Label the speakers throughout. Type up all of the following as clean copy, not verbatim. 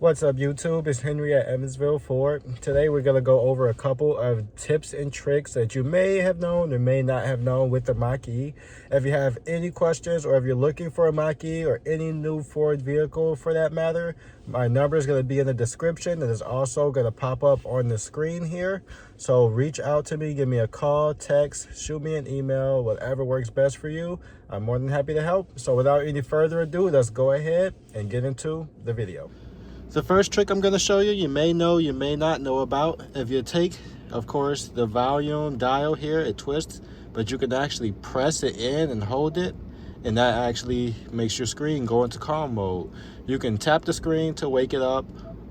Speaker 1: What's up, YouTube? It's Henry at Evansville Ford. Today we're going to go over a couple of tips and tricks that you may have known or may not have known with the Mach-e. If you have any questions or if you're looking for a Mach-e or any new Ford vehicle for that matter, my number is going to be in the description and it's also going to pop up on the screen here. So reach out to me, give me a call, text, shoot me an email, whatever works best for you. I'm more than happy to help. So without any further ado, let's go ahead and get into the video. The first trick I'm going to show you, you may know, you may not know about. If you take, of course, the volume dial here, it twists, but you can actually press it in and hold it, and that actually makes your screen go into calm mode. You can tap the screen to wake it up,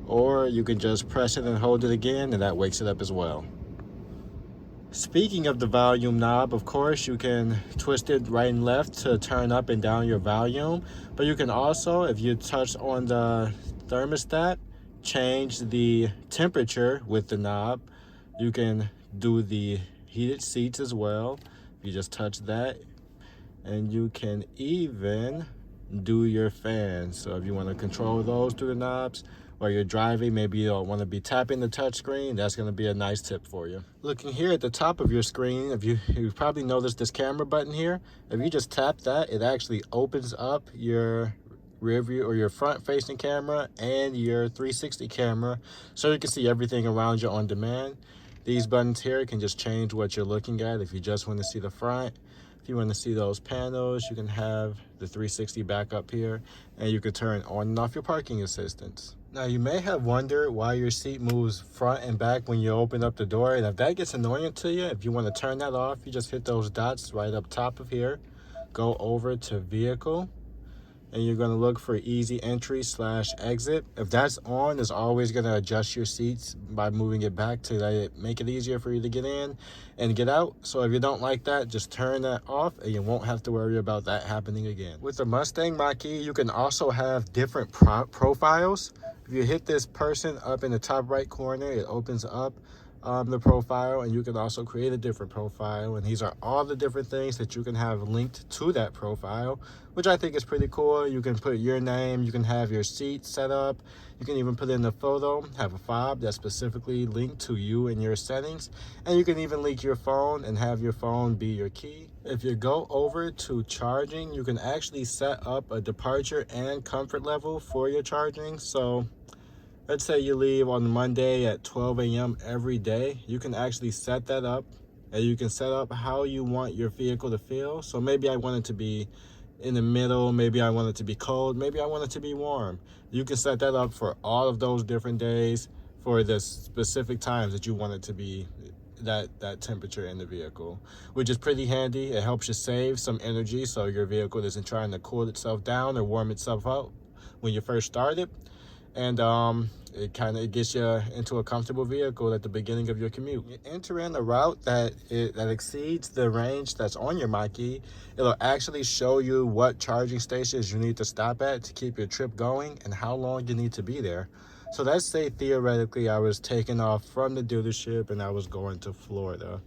Speaker 1: or you can just press it and hold it again, and that wakes it up as well. Speaking of the volume knob, of course, you can twist it right and left to turn up and down your volume, but you can also, if you touch on the thermostat, change the temperature with the knob. You can do the heated seats as well. You just touch that, and you can even do your fan. So if you want to control those through the knobs, while you're driving, maybe you don't want to be tapping the touch screen, that's going to be a nice tip for you. Looking here at the top of your screen, if you've probably noticed this camera button here. If you just tap that, it actually opens up your rear view or your front facing camera and your 360 camera, so you can see everything around you on demand. These buttons here can just change what you're looking at. If you just want to see the front, if you want to see those panels, you can have the 360 back up here, and you can turn on and off your parking assistance. Now, you may have wondered why your seat moves front and back when you open up the door, and if that gets annoying to you, if you want to turn that off, you just hit those dots right up top of here, go over to vehicle, and you're going to look for easy entry / exit. If that's on, it's always going to adjust your seats by moving it back to make it easier for you to get in and get out. So if you don't like that, just turn that off and you won't have to worry about that happening again. With the Mustang Mach-e, you can also have different profiles. If you hit this person up in the top right corner, it opens up the profile, and you can also create a different profile, and these are all the different things that you can have linked to that profile, which I think is pretty cool. You can put your name, you can have your seat set up, you can even put in a photo, have a fob that's specifically linked to you and your settings, and you can even link your phone and have your phone be your key. If you go over to charging, you can actually set up a departure and comfort level for your charging. So let's say you leave on Monday at 12 a.m. every day. You can actually set that up, and you can set up how you want your vehicle to feel. So maybe I want it to be in the middle, maybe I want it to be cold, maybe I want it to be warm. You can set that up for all of those different days for the specific times that you want it to be that temperature in the vehicle, which is pretty handy. It helps you save some energy so your vehicle isn't trying to cool itself down or warm itself up when you first start it. And it kind of gets you into a comfortable vehicle at the beginning of your commute. You enter in a route that exceeds the range that's on your Mach-e. It'll actually show you what charging stations you need to stop at to keep your trip going and how long you need to be there. So let's say theoretically I was taking off from the dealership and I was going to Florida.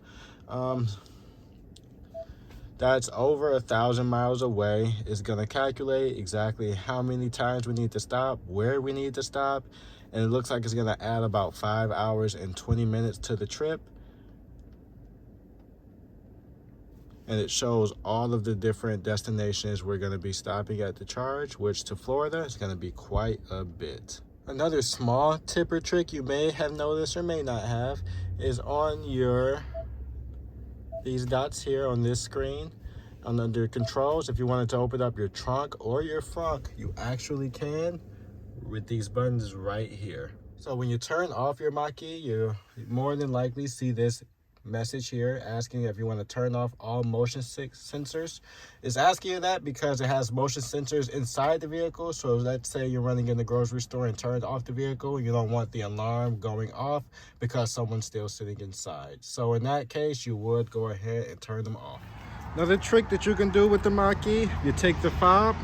Speaker 1: That's over 1,000 miles away. It's going to calculate exactly how many times we need to stop, where we need to stop, and it looks like it's going to add about 5 hours and 20 minutes to the trip. And it shows all of the different destinations we're going to be stopping at to charge, which to Florida is going to be quite a bit. Another small tip or trick you may have noticed or may not have is on these dots here on this screen, under controls. If you wanted to open up your trunk or your front, you actually can with these buttons right here. So when you turn off your Mach-e, you more than likely see this message here asking if you want to turn off all motion sensors. It's asking you that because it has motion sensors inside the vehicle. So let's say you're running in the grocery store and turned off the vehicle, you don't want the alarm going off because someone's still sitting inside. So in that case, you would go ahead and turn them off. Another trick that you can do with the Mach-e, you take the fob,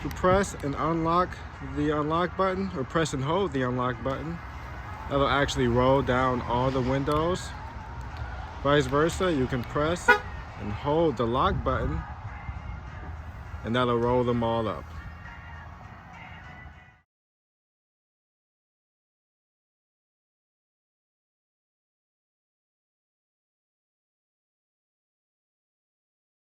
Speaker 1: you press and unlock the unlock button, or press and hold the unlock button. That'll actually roll down all the windows. Vice versa, you can press and hold the lock button, and that'll roll them all up.